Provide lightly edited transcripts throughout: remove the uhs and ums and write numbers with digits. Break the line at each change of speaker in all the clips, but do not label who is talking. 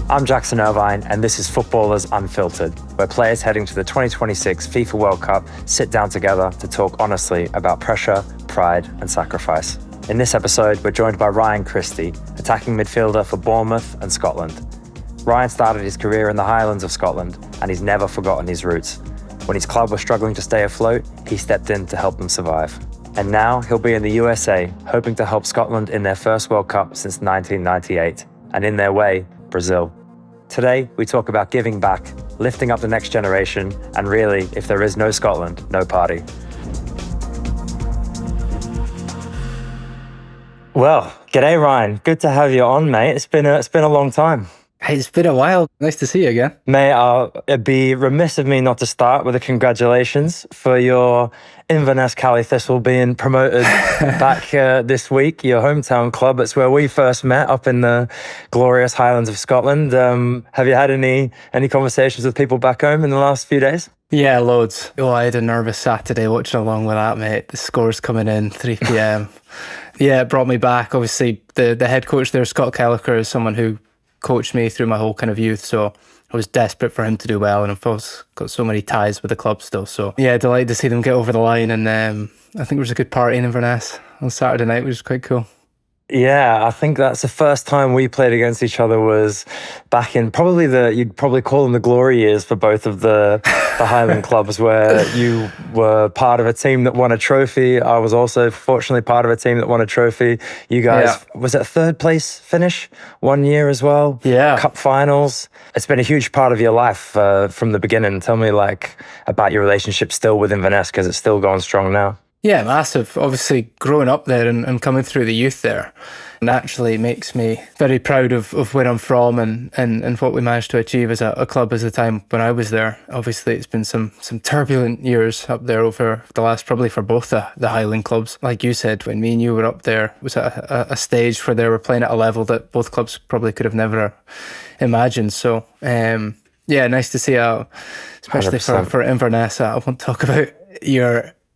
I'm Jackson Irvine, and this is Footballers Unfiltered, where players heading to the 2026 FIFA World Cup sit down together to talk honestly about pressure, pride, and sacrifice. In this episode, we're joined by Ryan Christie, attacking midfielder for Bournemouth and Scotland. Ryan started his career in the Highlands of Scotland, and he's never forgotten his roots. When his club was struggling to stay afloat, he stepped in to help them survive. And now he'll be in the USA, hoping to help Scotland in their first World Cup since 1998, and in their way, Brazil. Today, we talk about giving back, lifting up the next generation, and really, if there is no Scotland, no party. Well, g'day Ryan. Good to have you on, mate. It's been a long time.
Hey, it's been a while. Nice to see you again.
Mate, it'd be remiss of me not to start with a congratulations for your Inverness Caledonian Thistle being promoted back this week, your hometown club. It's where we first met, up in the glorious Highlands of Scotland. Have you had any conversations with people back home in the last few days?
Yeah, loads. Oh, I had a nervous Saturday watching along with that, mate. The score's coming in, 3 p.m. Yeah, it brought me back. Obviously, the head coach there, Scott Kelleher, is someone who coached me through my whole kind of youth, so I was desperate for him to do well, and I've got so many ties with the club still. So yeah, delighted to see them get over the line, and I think there was a good party in Inverness on Saturday night, which was quite cool.
Yeah, I think that's the first time we played against each other was back in you'd probably call them the glory years for both of the Highland clubs, where you were part of a team that won a trophy. I was also fortunately part of a team that won a trophy. You guys, Was it a third place finish one year as well?
Yeah.
Cup finals. It's been a huge part of your life from the beginning. Tell me about your relationship still with Inverness, because it's still going strong now.
Yeah, massive. Obviously, growing up there and coming through the youth there naturally makes me very proud of where I'm from and what we managed to achieve as a club as the time when I was there. Obviously, it's been some turbulent years up there over the last, probably for both the Highland clubs. Like you said, when me and you were up there, it was at a stage where they were playing at a level that both clubs probably could have never imagined. So, yeah, nice to see how, especially
100%.
for Inverness. I won't talk about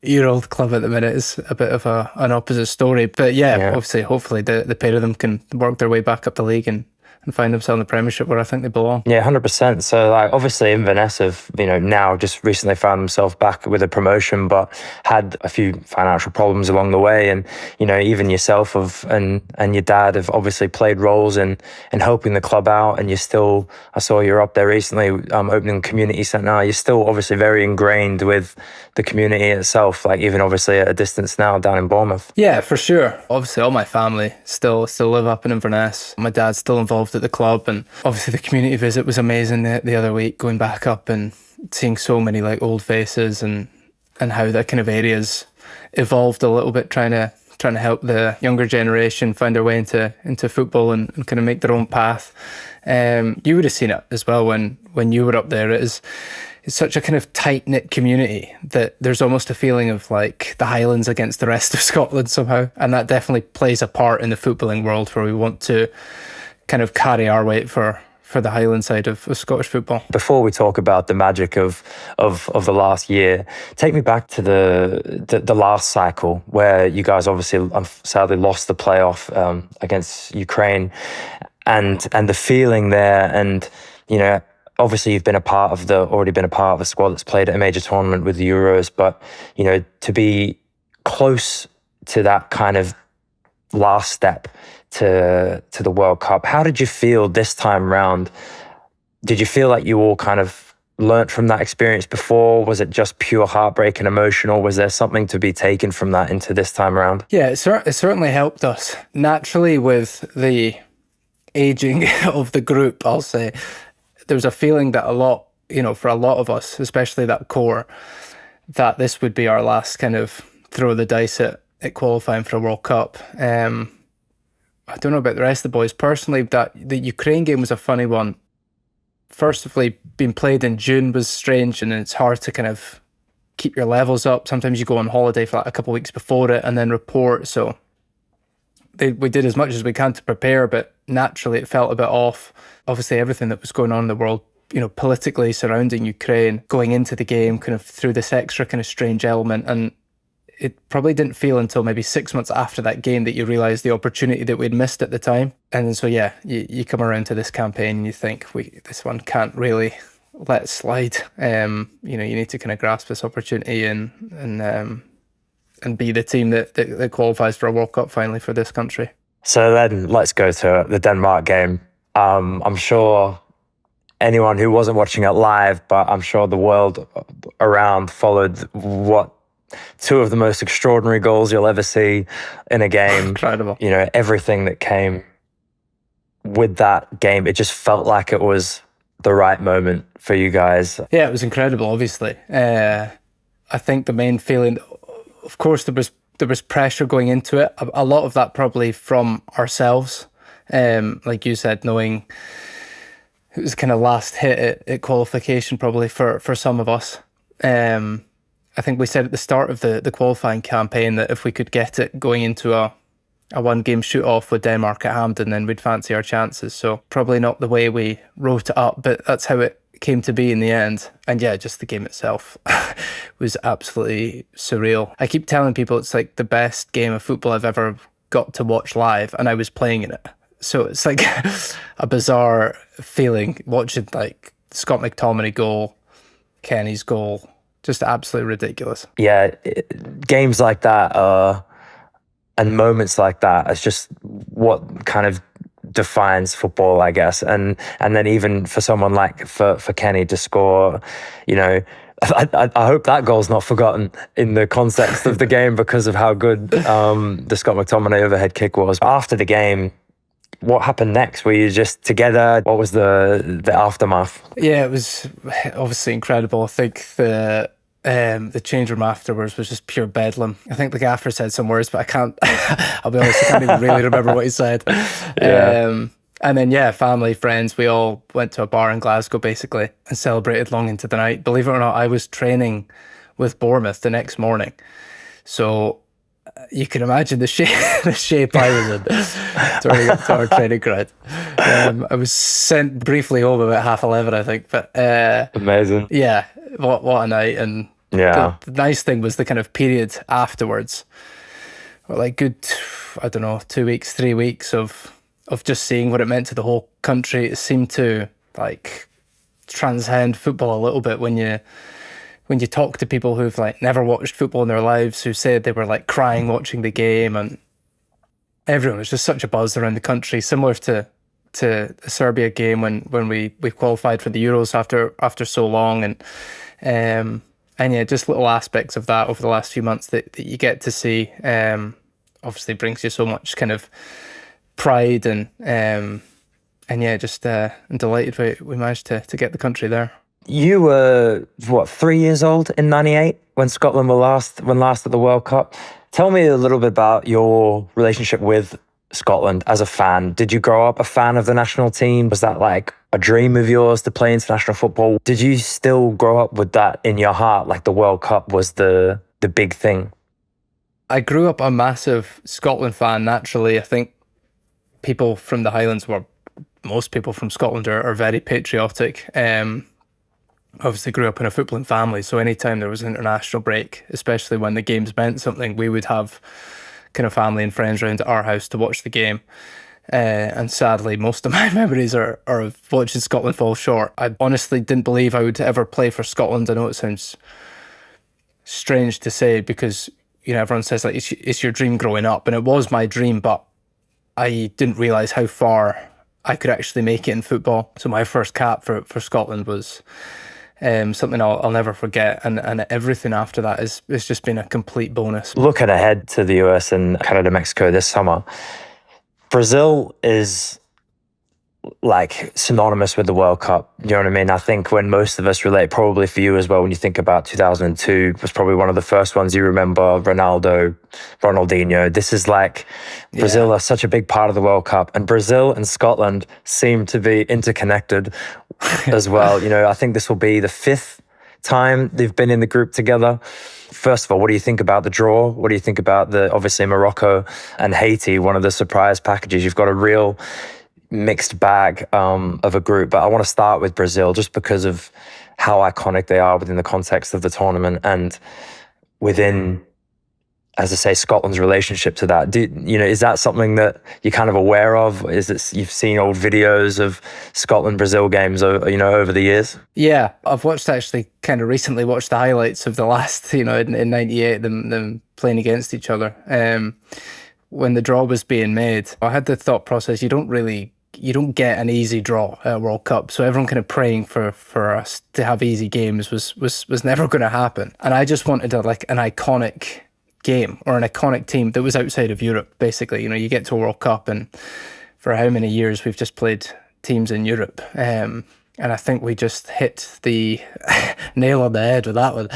your old club at the minute is a bit of an opposite story, but yeah. Obviously, hopefully the pair of them can work their way back up the league and find themselves in the Premiership where I think they belong.
Yeah, 100%. So obviously Inverness have, now just recently found themselves back with a promotion, but had a few financial problems along the way. And, even yourself and your dad have obviously played roles in helping the club out. And I saw you're up there recently, opening a community centre. You're still obviously very ingrained with the community itself, even obviously at a distance now down in Bournemouth.
Yeah, for sure. Obviously all my family still live up in Inverness. My dad's still involved at the club, and obviously the community visit was amazing the other week, going back up and seeing so many old faces and how that kind of area's evolved a little bit, trying to help the younger generation find their way into football and kind of make their own path. You would have seen it as well when you were up there. It's such a kind of tight-knit community that there's almost a feeling of the Highlands against the rest of Scotland somehow, and that definitely plays a part in the footballing world, where we want to kind of carry our weight for the Highland side of Scottish football.
Before we talk about the magic of the last year, take me back to the last cycle, where you guys obviously sadly lost the playoff against Ukraine, and the feeling there, and obviously you've already been a part of a squad that's played at a major tournament with the Euros, but to be close to that kind of last step to the World Cup. How did you feel this time round? Did you feel like you all kind of learnt from that experience before? Was it just pure heartbreak and emotion, or was there something to be taken from that into this time around?
Yeah, it certainly helped us. Naturally, with the aging of the group, I'll say, there was a feeling that for a lot of us, especially that core, that this would be our last kind of throw of the dice at qualifying for a World Cup. I don't know about the rest of the boys. Personally, the Ukraine game was a funny one. Firstly, being played in June was strange, and it's hard to kind of keep your levels up. Sometimes you go on holiday for a couple of weeks before it and then report. So we did as much as we can to prepare, but naturally it felt a bit off. Obviously, everything that was going on in the world, politically surrounding Ukraine, going into the game kind of through this extra kind of strange element, and it probably didn't feel until maybe 6 months after that game that you realised the opportunity that we'd missed at the time. And then, so yeah, you come around to this campaign and you think, this one can't really let slide. You need to kind of grasp this opportunity and be the team that qualifies for a World Cup finally for this country.
So then let's go to the Denmark game. I'm sure anyone who wasn't watching it live, but I'm sure the world around followed what two of the most extraordinary goals you'll ever see in a game.
Incredible.
Everything that came with that game, it just felt like it was the right moment for you guys.
Yeah, it was incredible, obviously. I think the main feeling, of course, there was pressure going into it. A lot of that probably from ourselves. Like you said, knowing it was kind of last hit at qualification probably for some of us. I think we said at the start of the qualifying campaign that if we could get it going into a one-game shoot-off with Denmark at Hampden, then we'd fancy our chances. So probably not the way we wrote it up, but that's how it came to be in the end. And yeah, just the game itself was absolutely surreal. I keep telling people it's like the best game of football I've ever got to watch live, and I was playing in it. So it's like a bizarre feeling watching like Scott McTominay goal, Kenny's goal, just absolutely ridiculous.
Yeah, games like that and moments like that is just what kind of defines football, I guess. And then even for someone like for Kenny to score, I hope that goal's not forgotten in the context of the game because of how good the Scott McTominay overhead kick was. After the game, what happened next? Were you just together? What was the aftermath?
Yeah, it was obviously incredible. I think the change room afterwards was just pure bedlam. I think the gaffer said some words, but I can't. I'll be honest, I can't even really remember what he said.
Yeah.
And then family, friends, we all went to a bar in Glasgow basically and celebrated long into the night. Believe it or not, I was training with Bournemouth the next morning, so you can imagine the shape I was in to our training ground. I was sent briefly home about 11:30, I think. But
amazing.
Yeah, what a night! And
yeah,
the nice thing was the kind of period afterwards, like good, I don't know, 2 weeks, 3 weeks of just seeing what it meant to the whole country. It seemed to like transcend football a little bit when you talk to people who've like never watched football in their lives, who said they were like crying watching the game, and everyone was just such a buzz around the country, similar to the Serbia game when we qualified for the Euros after so long, and yeah, just little aspects of that over the last few months that you get to see. Obviously brings you so much kind of pride and yeah, just I'm delighted we managed to get the country there.
You were, 3 years old in '98 when Scotland were last at the World Cup. Tell me a little bit about your relationship with Scotland as a fan. Did you grow up a fan of the national team? Was that like a dream of yours to play international football? Did you still grow up with that in your heart, like the World Cup was the big thing?
I grew up a massive Scotland fan, naturally. I think people from the Highlands most people from Scotland are very patriotic. Obviously grew up in a footballing family, so anytime there was an international break, especially when the games meant something, we would have kind of family and friends around at our house to watch the game. And sadly, most of my memories are of watching Scotland fall short. I honestly didn't believe I would ever play for Scotland. I know it sounds strange to say because, everyone says like it's your dream growing up, and it was my dream, but I didn't realise how far I could actually make it in football. So my first cap for Scotland was something I'll never forget, and everything after that is just been a complete bonus.
Looking ahead to the US and Canada, Mexico this summer, Brazil is like synonymous with the World Cup. You know what I mean? I think when most of us relate, probably for you as well, when you think about 2002, was probably one of the first ones you remember. Ronaldo, Ronaldinho. This is like Brazil are such a big part of the World Cup, and Brazil and Scotland seem to be interconnected as well. I think this will be the 5th time they've been in the group together. First of all, what do you think about the draw? What do you think about obviously Morocco and Haiti, one of the surprise packages? You've got a real mixed bag of a group, but I want to start with Brazil just because of how iconic they are within the context of the tournament and within as I say, Scotland's relationship to that. Is that something that you're kind of aware of? Is it you've seen old videos of Scotland-Brazil games, over the years?
Yeah, I've actually kind of recently watched the highlights of the last, in '98, them playing against each other. When the draw was being made, I had the thought process: you don't get an easy draw at a World Cup. So everyone kind of praying for us to have easy games was never going to happen. And I just wanted an iconic game or an iconic team that was outside of Europe, basically. You get to a World Cup, and for how many years we've just played teams in Europe. And I think we just hit the nail on the head with that one.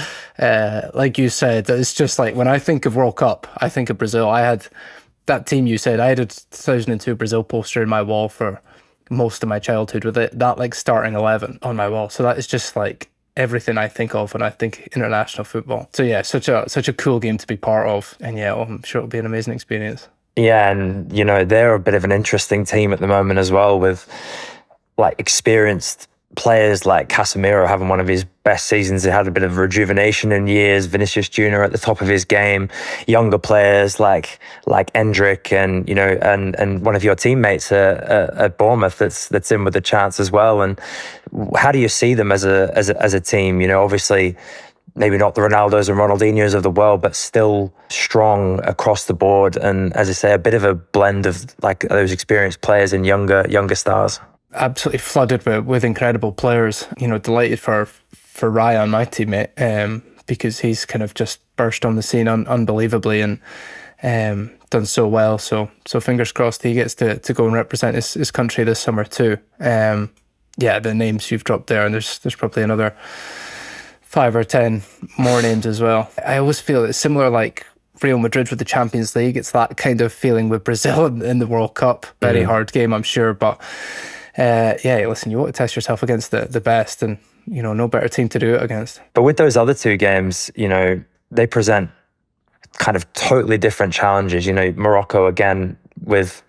Like you said, it's just like when I think of World Cup, I think of Brazil. I had that team you said. I had a 2002 Brazil poster in my wall for most of my childhood with that starting 11 on my wall. So that is just like everything I think of when I think international football. So yeah, such a cool game to be part of. And yeah, I'm sure it'll be an amazing experience.
Yeah, and they're a bit of an interesting team at the moment as well, with like experienced players like Casemiro having one of his best seasons. He had a bit of rejuvenation in years. Vinicius Jr. at the top of his game. Younger players like Endrick and one of your teammates at Bournemouth that's in with a chance as well. And how do you see them as a team? Obviously, maybe not the Ronaldos and Ronaldinhos of the world, but still strong across the board. And as I say, a bit of a blend of like those experienced players and younger stars.
Absolutely flooded with incredible players. Delighted for Ryan, my teammate, because he's kind of just burst on the scene unbelievably and done so well. So fingers crossed he gets to go and represent his country this summer too. Yeah, the names you've dropped there, and there's probably another 5 or 10 more names as well. I always feel it's similar like Real Madrid with the Champions League. It's that kind of feeling with Brazil in the World Cup. Very hard game, I'm sure, but yeah, listen, you want to test yourself against the best, and no better team to do it against.
But with those other two games, they present kind of totally different challenges. Morocco again with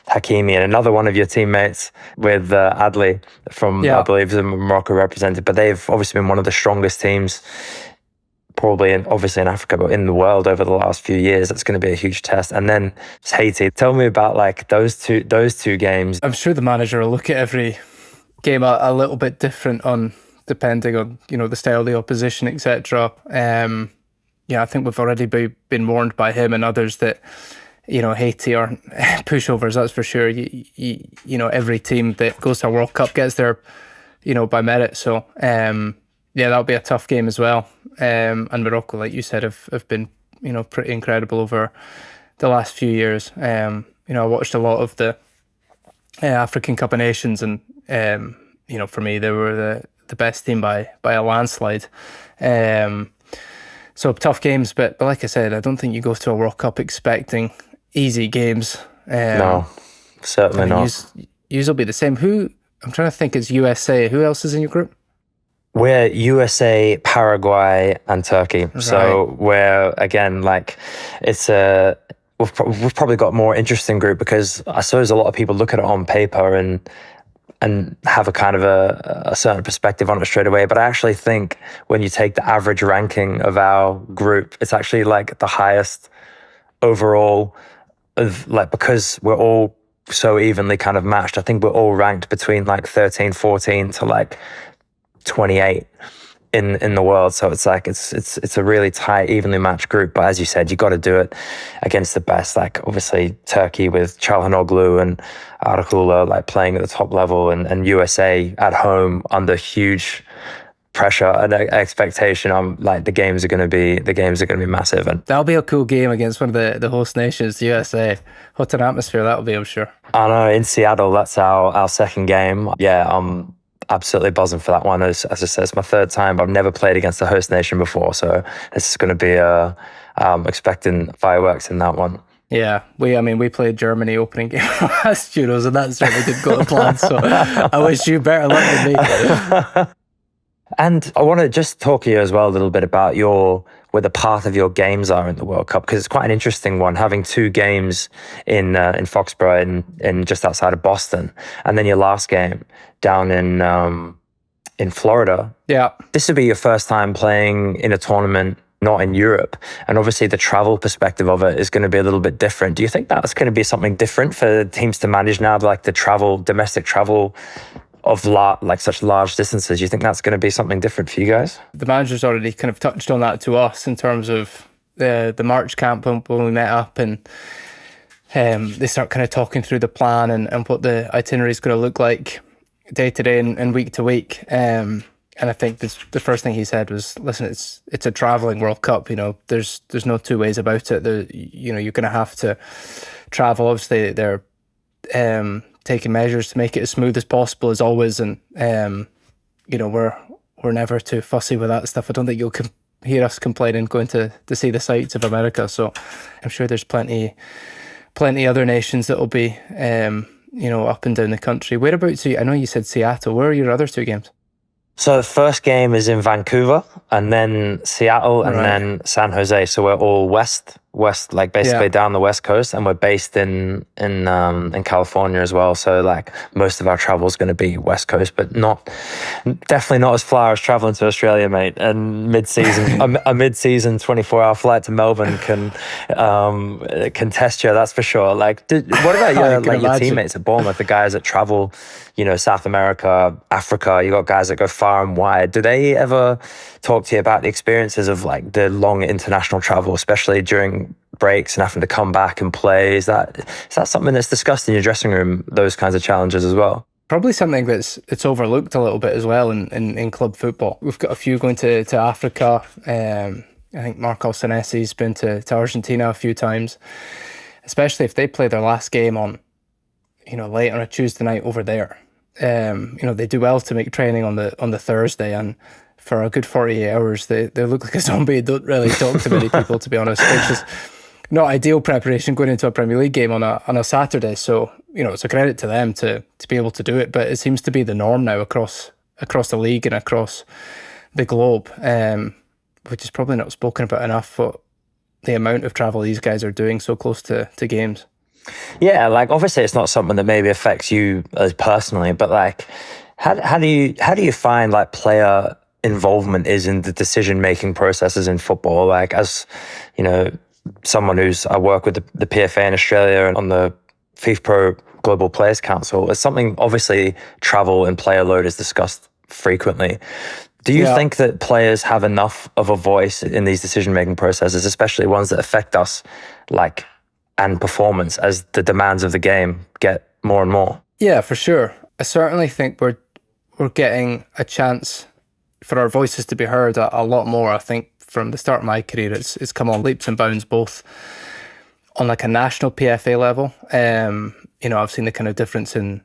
Hakimi, and another one of your teammates with Adli from, I believe, Morocco represented. But they've obviously been one of the strongest teams, probably obviously in Africa, but in the world over the last few years. That's going to be a huge test. And then Haiti. Tell me about like those two games.
I'm sure the manager will look at every game a little bit different depending on the style of the opposition, etc. I think we've already been warned by him and others that Haiti aren't pushovers. That's for sure. Every team that goes to a World Cup gets there by merit. So yeah, that'll be a tough game as well. And Morocco, like you said, have been pretty incredible over the last few years. I watched a lot of the African Cup of Nations, and for me they were the best team by a landslide. So tough games, but like I said, I don't think you go to a World Cup expecting easy games.
No, certainly not.
Yous will be the same. I'm trying to think. It's USA. Who else is in your group?
We're USA, Paraguay, and Turkey. Right. So we're again like we've probably got a more interesting group, because I suppose a lot of people look at it on paper and have a kind of a certain perspective on it straight away. But I actually think when you take the average ranking of our group, it's actually like the highest overall of like, because we're all so evenly kind of matched. I think we're all ranked between like 13, 14 to like 28 in the world. So it's like it's a really tight, evenly matched group. But as you said, you got to do it against the best. Like obviously Turkey with Çalhanoğlu and Arıkoglu like playing at the top level, and USA at home under huge pressure and expectation. I'm like the games are going to be massive, and
that'll be a cool game against one of the host nations, USA. What an atmosphere that'll be, I'm sure.
I know, in Seattle. That's our second game. Yeah, I'm absolutely buzzing for that one. As I said, it's my third time, but I've never played against a host nation before, so this is going to be expecting fireworks in that one.
Yeah, we played Germany opening game last Euros, and that certainly didn't go to plan. So I wish you better luck than me.
And I want to just talk to you as well a little bit about where the path of your games are in the World Cup, because it's quite an interesting one, having two games in Foxborough in just outside of Boston, and then your last game down in Florida.
Yeah,
this would be your first time playing in a tournament not in Europe. And obviously the travel perspective of it is going to be a little bit different. Do you think that's going to be something different for teams to manage now, like the domestic travel of like such large distances? Do you think that's going to be something different for you guys?
The manager's already kind of touched on that to us in terms of the March camp when we met up, and they start kind of talking through the plan and what the itinerary is going to look like day to day and week to week. And I think the first thing he said was, listen, it's a travelling World Cup. You know, there's no two ways about it. You're going to have to travel. Obviously, they're taking measures to make it as smooth as possible, as always. And we're never too fussy with that stuff. I don't think you'll hear us complaining going to see the sights of America. So I'm sure there's plenty other nations that will be up and down the country. Whereabouts? I know you said Seattle. Where are your other two games?
So the first game is in Vancouver, and then Seattle, and then San Jose. So we're all west, like basically down the West Coast, and we're based in California as well. So like most of our travel is going to be West Coast, but definitely not as far as traveling to Australia, mate. And mid-season, a mid-season 24-hour flight to Melbourne can test you. That's for sure. Like, what about your teammates at Bournemouth, the guys that travel, South America, Africa? You got guys that go far and wide. Do they ever talk to you about the experiences of like the long international travel, especially during breaks and having to come back and play? Is that something that's discussed in your dressing room, those kinds of challenges as well?
Probably something it's overlooked a little bit as well in club football. We've got a few going to Africa. I think Marco Senesi's been to Argentina a few times, especially if they play their last game on late on a Tuesday night over there. They do well to make training on the Thursday, and for a good 48 hours they look like a zombie. Don't really talk to many people, to be honest, which is not ideal preparation going into a Premier League game on a Saturday. So it's a credit to them to be able to do it, but it seems to be the norm now across the league and across the globe, which is probably not spoken about enough. But the amount of travel these guys are doing so close to games.
Yeah, like obviously it's not something that maybe affects you as personally, but like how do you find like player involvement is in the decision-making processes in football? Like, as someone I work with the PFA in Australia and on the FIFA Pro Global Players Council, it's something, obviously travel and player load is discussed frequently. Do you think that players have enough of a voice in these decision-making processes, especially ones that affect us, like, and performance, as the demands of the game get more and more? Yeah,
for sure. I certainly think we're getting a chance for our voices to be heard a lot more. I think from the start of my career, it's come on leaps and bounds, both on like a national PFA level. I've seen the kind of difference in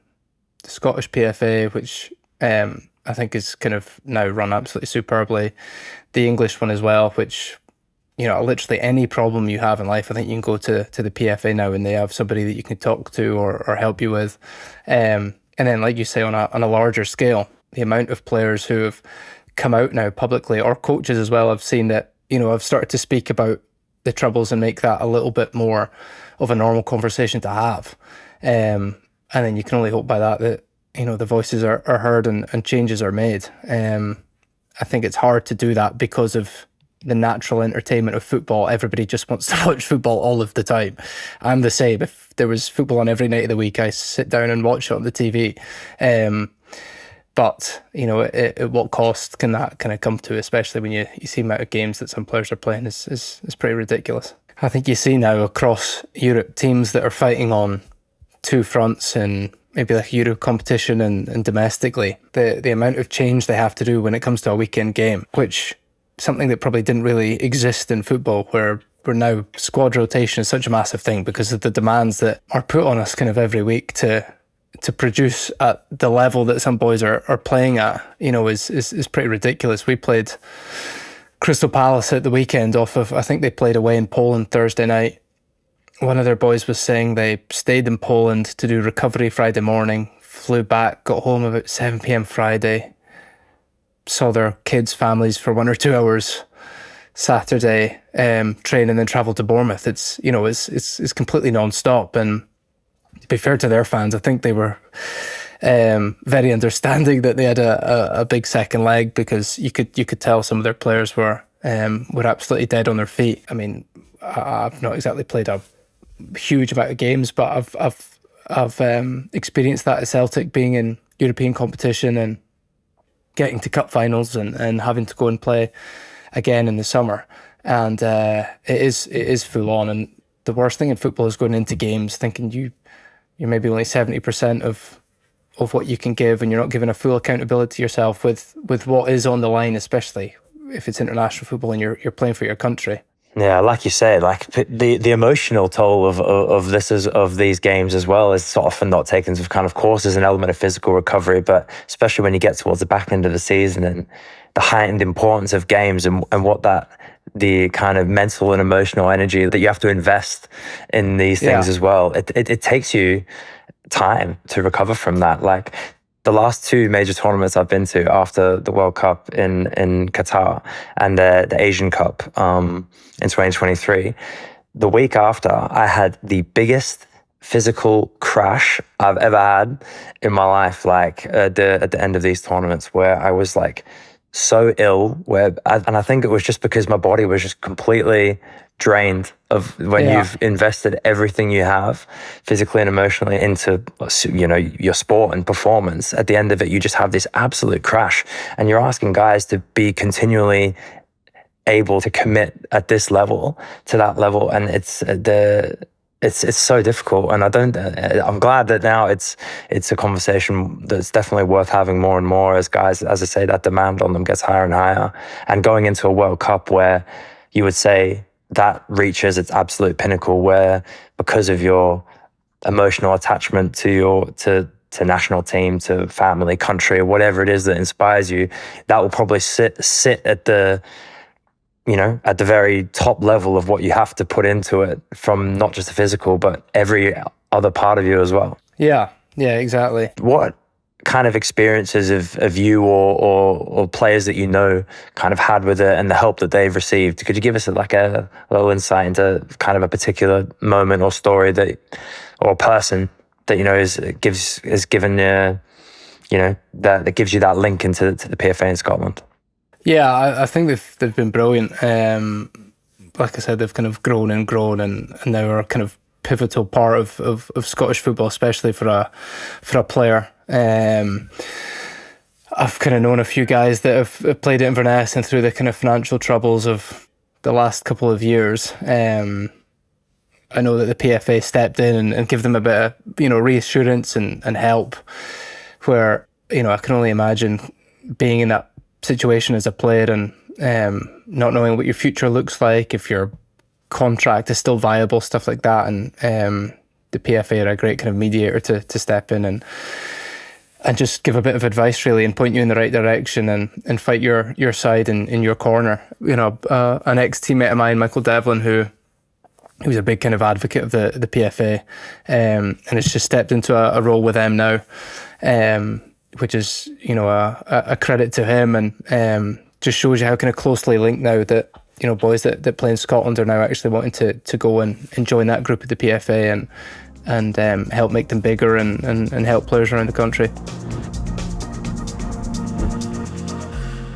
the Scottish PFA, which I think is kind of now run absolutely superbly. The English one as well, which literally any problem you have in life, I think you can go to the PFA now and they have somebody that you can talk to or help you with. And then, like you say, on a larger scale, the amount of players who have come out now publicly, or coaches as well, I've seen that, I've started to speak about the troubles and make that a little bit more of a normal conversation to have. And then you can only hope by that the voices are heard and changes are made. I think it's hard to do that because of the natural entertainment of football. Everybody just wants to watch football all of the time. I'm the same. If there was football on every night of the week, I sit down and watch it on the TV. But at what cost can that kind of come to, especially when you see the amount of games that some players are playing is pretty ridiculous. I think you see now across Europe teams that are fighting on two fronts, and maybe like Euro competition and domestically, the amount of change they have to do when it comes to a weekend game, which something that probably didn't really exist in football, where now squad rotation is such a massive thing because of the demands that are put on us kind of every week to produce at the level that some boys are playing at, is pretty ridiculous. We played Crystal Palace at the weekend I think they played away in Poland Thursday night. One of their boys was saying they stayed in Poland to do recovery Friday morning, flew back, got home about 7 p.m. Friday, saw their kids' families for 1 or 2 hours Saturday, train, and then travelled to Bournemouth. It's completely non-stop. And to be fair to their fans, I think they were very understanding that they had a big second leg, because you could tell some of their players were were absolutely dead on their feet. I mean, I've not exactly played a huge amount of games, but I've experienced that at Celtic, being in European competition and getting to cup finals and having to go and play again in the summer. And it is full on. And the worst thing in football is going into games thinking you're maybe only 70% of what you can give, and you're not giving a full accountability to yourself with what is on the line, especially if it's international football and you're playing for your country.
Yeah, like you say, like the emotional toll of these games as well is sort of often not taken. Of kind of course, there's an element of physical recovery, but especially when you get towards the back end of the season and the heightened importance of games and what the kind of mental and emotional energy that you have to invest in these things as well. It takes you time to recover from that. Like the last two major tournaments I've been to after the World Cup in Qatar and the Asian Cup in 2023, the week after, I had the biggest physical crash I've ever had in my life, like at the end of these tournaments, where I was like so ill, and I think it was just because my body was just completely drained of when you've invested everything you have physically and emotionally into, you know, your sport and performance. At the end of it, you just have this absolute crash, and you're asking guys to be continually able to commit at this level to that level, and it's so difficult. And I'm glad that now it's a conversation that's definitely worth having more and more as guys, as I say, that demand on them gets higher and higher. And going into a World Cup where you would say that reaches its absolute pinnacle, where because of your emotional attachment to national team, to family, country, whatever it is that inspires you, that will probably sit at the, you know, at the very top level of what you have to put into it, from not just the physical, but every other part of you as well.
Yeah, exactly.
What kind of experiences of you or players that you know kind of had with it and the help that they've received? Could you give us like a little insight into kind of a particular moment or story or person that, you know, is given you know, that gives you that link into the PFA in Scotland?
Yeah, I think they've been brilliant. Like I said, they've kind of grown and now are kind of pivotal part of Scottish football, especially for a player. I've kind of known a few guys that have played at Inverness, and through the kind of financial troubles of the last couple of years, I know that the PFA stepped in and give them a bit of, you know, reassurance and help, where, you know, I can only imagine being in that situation as a player and not knowing what your future looks like, if your contract is still viable, stuff like that. And the PFA are a great kind of mediator to step in and just give a bit of advice, really, and point you in the right direction and fight your side in your corner. You know, an ex-teammate of mine, Michael Devlin, who was a big kind of advocate of the PFA, and has just stepped into a role with them now, which is, you know, a credit to him, and just shows you how kind of closely linked now that, you know, boys that play in Scotland are now actually wanting to go and join that group of the PFA and help make them bigger and help players around the country.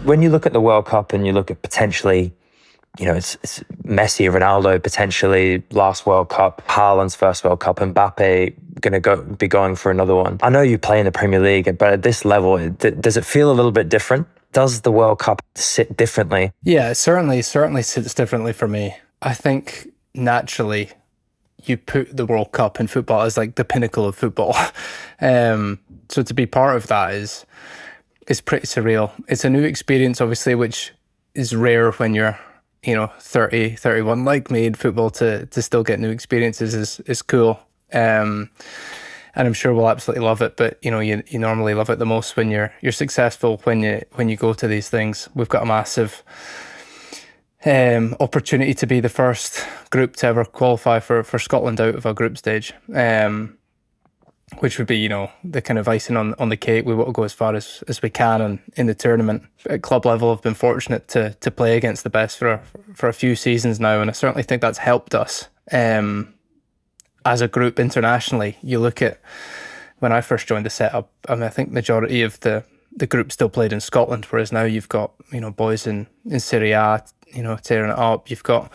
When you look at the World Cup and you look at potentially, you know, it's Messi, Ronaldo, potentially last World Cup, Highlands first World Cup, and Mbappe going to be going for another one. I know you play in the Premier League, but at this level, does it feel a little bit different? Does the World Cup sit differently?
Yeah, it certainly sits differently for me. I think naturally you put the World Cup in football as like the pinnacle of football. So to be part of that is pretty surreal. It's a new experience, obviously, which is rare when you're, you know, 30, 31 like me in football. To still get new experiences is cool. And I'm sure we'll absolutely love it. But, you know, you normally love it the most when you're successful, when you go to these things. We've got a massive opportunity to be the first group to ever qualify for Scotland out of a group stage, which would be, you know, the kind of icing on the cake. We want to go as far as we can in the tournament. At club level, I've been fortunate to play against the best for a few seasons now, and I certainly think that's helped us. As a group internationally, you look at when I first joined the setup, I mean, I think majority of the the group still played in Scotland, whereas now you've got, boys in Serie A, tearing it up. You've got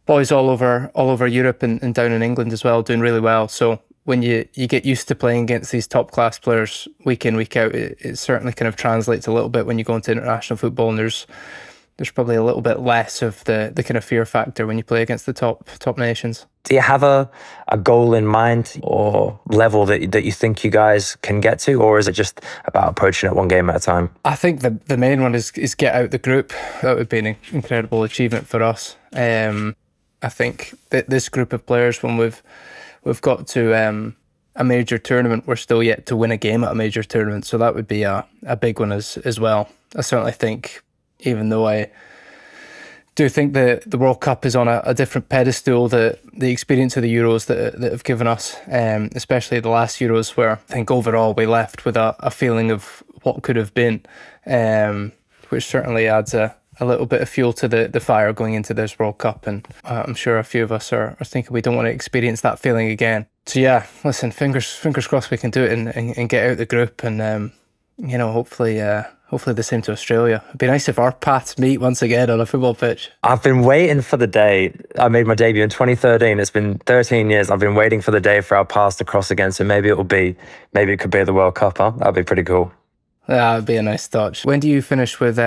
boys all over Europe and down in England as well, doing really well. So when you get used to playing against these top class players week in, week out, it certainly kind of translates a little bit when you go into international football, and there's probably a little bit less of the kind of fear factor when you play against the top nations.
Do you have a goal in mind or level that you think you guys can get to, or is it just about approaching it one game at a time?
I think the main one is get out the group. That would be an incredible achievement for us. I think that this group of players, when we've got to a major tournament, we're still yet to win a game at a major tournament, so that would be a big one as well. I certainly think, even though I do think the World Cup is on a different pedestal, the experience of the Euros that have given us, especially the last Euros, where I think overall we left with a feeling of what could have been, which certainly adds a little bit of fuel to the fire going into this World Cup. And I'm sure a few of us are thinking we don't want to experience that feeling again. So yeah, listen, fingers crossed we can do it and get out the group, and hopefully the same to Australia. It'd be nice if our paths meet once again on a football pitch.
I've been waiting for the day. I made my debut in 2013. It's been 13 years. I've been waiting for the day for our paths to cross again. So maybe it could be the World Cup, huh? That'd be pretty cool.
Yeah, it'd be a nice touch. When do you finish with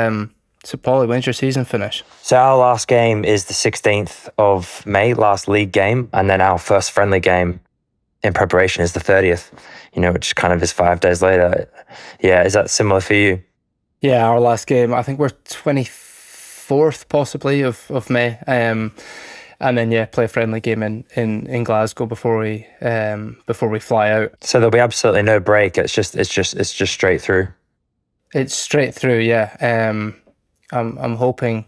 so Paulie, when's your season finish?
So our last game is the 16th of May, last league game, and then our first friendly game in preparation is the 30th, which kind of is 5 days later. Yeah, is that similar for you?
Yeah, our last game, I think we're 24th possibly of May. And then play a friendly game in Glasgow before we fly out.
So there'll be absolutely no break. It's just straight through.
It's straight through, yeah. I'm hoping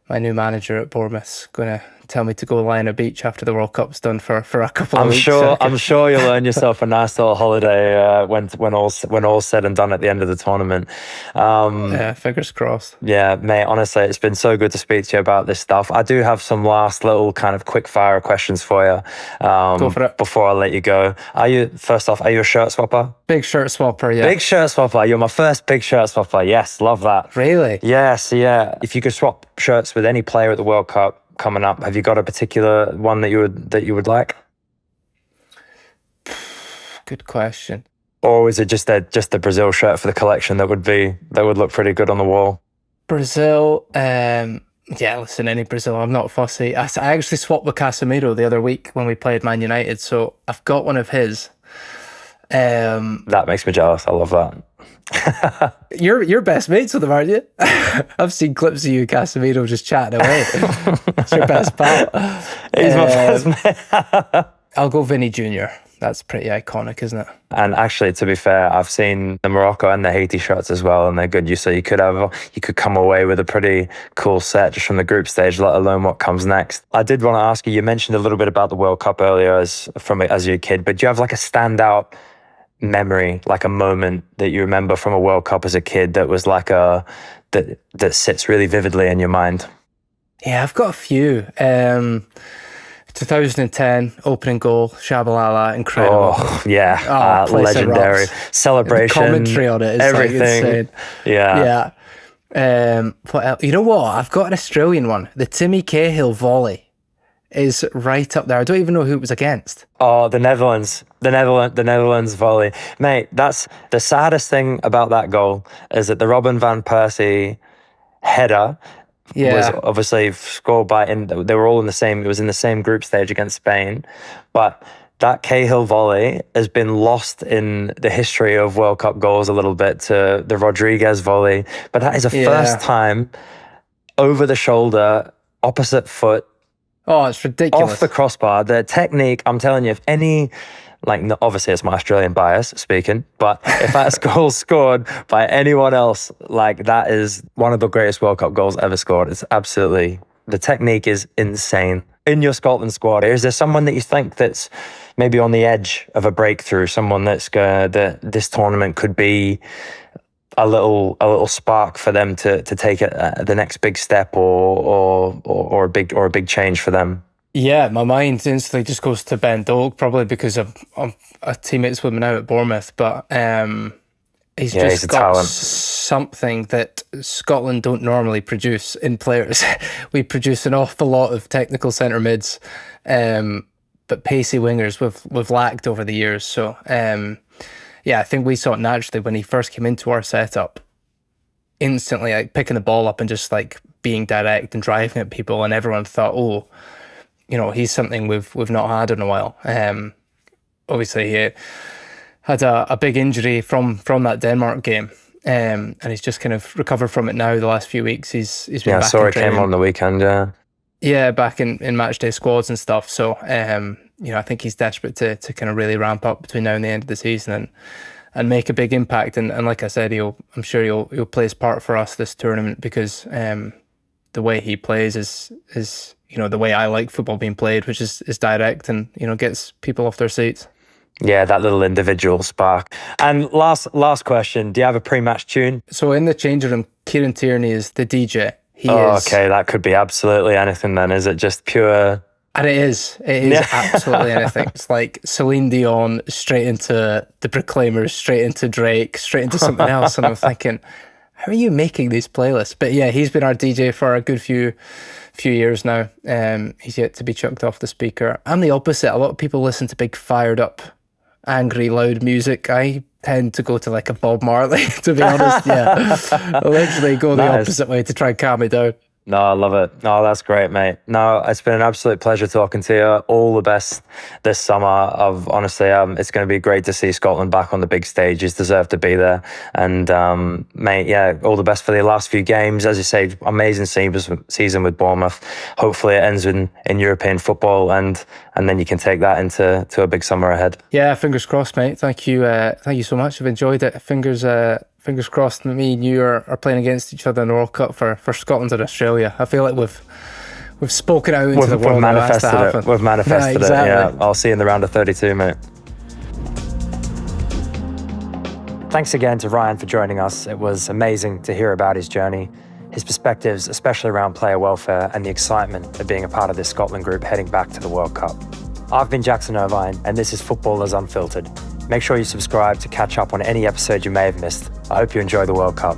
my new manager at Bournemouth's gonna tell me to go lie on a beach after the World Cup's done for a couple of weeks.
I'm sure you'll earn yourself a nice little holiday when all's said and done at the end of the tournament.
Yeah, fingers crossed.
Yeah, mate, honestly, it's been so good to speak to you about this stuff. I do have some last little kind of quick fire questions for you
go for it.
Before I let you go. Are you a shirt swapper?
Big shirt swapper, yeah.
Big shirt swapper. You're my first big shirt swapper. Yes, love that.
Really?
Yes, yeah. If you could swap shirts with any player at the World Cup coming up, have you got a particular one that you would like?
Good question.
Or is it just the Brazil shirt for the collection that would look pretty good on the wall?
Brazil, yeah, listen, any Brazil, I'm not fussy. I actually swapped with Casemiro the other week when we played Man United, so I've got one of his.
That makes me jealous. I love that.
You're best mates with him, aren't you? I've seen clips of you and Casemiro just chatting away. It's your best pal.
He's my best mate.
I'll go Vinny Jr. That's pretty iconic, isn't it?
And actually, to be fair, I've seen the Morocco and the Haiti shirts as well, and they're good. So you could come away with a pretty cool set just from the group stage, let alone what comes next. I did want to ask you mentioned a little bit about the World Cup earlier as you're a kid, but do you have like a standout memory, like a moment that you remember from a World Cup as a kid that was like that sits really vividly in your mind?
Yeah, I've got a few. 2010 opening goal, Shabalala, incredible.
Oh yeah, legendary celebration.
And the commentary on it is
everything.
Like insane.
Yeah.
What else? You know what? I've got an Australian one. The Timmy Cahill volley is right up there. I don't even know who it was against.
Oh, the Netherlands volley. Mate, that's the saddest thing about that goal is that the Robin van Persie header was obviously scored they were all it was in the same group stage against Spain, but that Cahill volley has been lost in the history of World Cup goals a little bit to the Rodriguez volley, but that is a first time over the shoulder, opposite foot.
Oh, it's ridiculous.
Off the crossbar. The technique, I'm telling you, if any, obviously it's my Australian bias speaking, but if that's goal scored by anyone else, that is one of the greatest World Cup goals ever scored. It's absolutely, the technique is insane. In your Scotland squad, is there someone that you think that's maybe on the edge of a breakthrough, someone that this tournament could be a little spark for them to take it the next big step or a big change for them?
Yeah, my mind instantly just goes to Ben Doak, probably because I'm a teammates with him now at Bournemouth. But He's
Yeah, he's
just
a
got
talent.
something that Scotland don't normally produce in players. We produce an awful lot of technical centre mids, but pacey wingers we've lacked over the years. So yeah, I think we saw it naturally when he first came into our setup. Instantly, like picking the ball up and just like being direct and driving at people, and everyone thought, oh, he's something we've not had in a while. Obviously, he had a big injury from that Denmark game, and he's just kind of recovered from it now. The last few weeks, he's been back
Sorry,
in
it came
training.
on the weekend.
Yeah, back in match day squads and stuff. So, I think he's desperate to kind of really ramp up between now and the end of the season and make a big impact. And like I said, I'm sure he'll play his part for us this tournament, because the way he plays is the way I like football being played, which is direct and gets people off their seats.
Yeah, that little individual spark. And last question, do you have a pre-match tune?
So in the changing room, Kieran Tierney is the DJ.
Okay, that could be absolutely anything then. Is it just pure?
And it is absolutely anything. It's like Celine Dion straight into the Proclaimers, straight into Drake, straight into something else. And I'm thinking, how are you making these playlists? But yeah, he's been our DJ for a good few years now. He's yet to be chucked off the speaker. I'm the opposite. A lot of people listen to big, fired up, angry, loud music. I tend to go to like a Bob Marley, to be honest. Yeah, I literally go the opposite way to try and calm me down.
No, I love it. No, that's great, mate. No, it's been an absolute pleasure talking to you. All the best this summer. Honestly, it's going to be great to see Scotland back on the big stage. He's deserved to be there. And mate, yeah, all the best for the last few games. As you say, amazing season with Bournemouth. Hopefully, it ends in European football, and then you can take that into a big summer ahead.
Yeah, fingers crossed, mate. Thank you so much. I've enjoyed it. Fingers crossed me and you are playing against each other in the World Cup for Scotland and Australia. I feel like we've spoken out into the world.
We've manifested it. We've manifested
exactly.
it. Yeah, I'll see you in the round of 32, mate. Thanks again to Ryan for joining us. It was amazing to hear about his journey, his perspectives, especially around player welfare and the excitement of being a part of this Scotland group heading back to the World Cup. I've been Jackson Irvine, and this is Footballers Unfiltered. Make sure you subscribe to catch up on any episode you may have missed. I hope you enjoy the World Cup.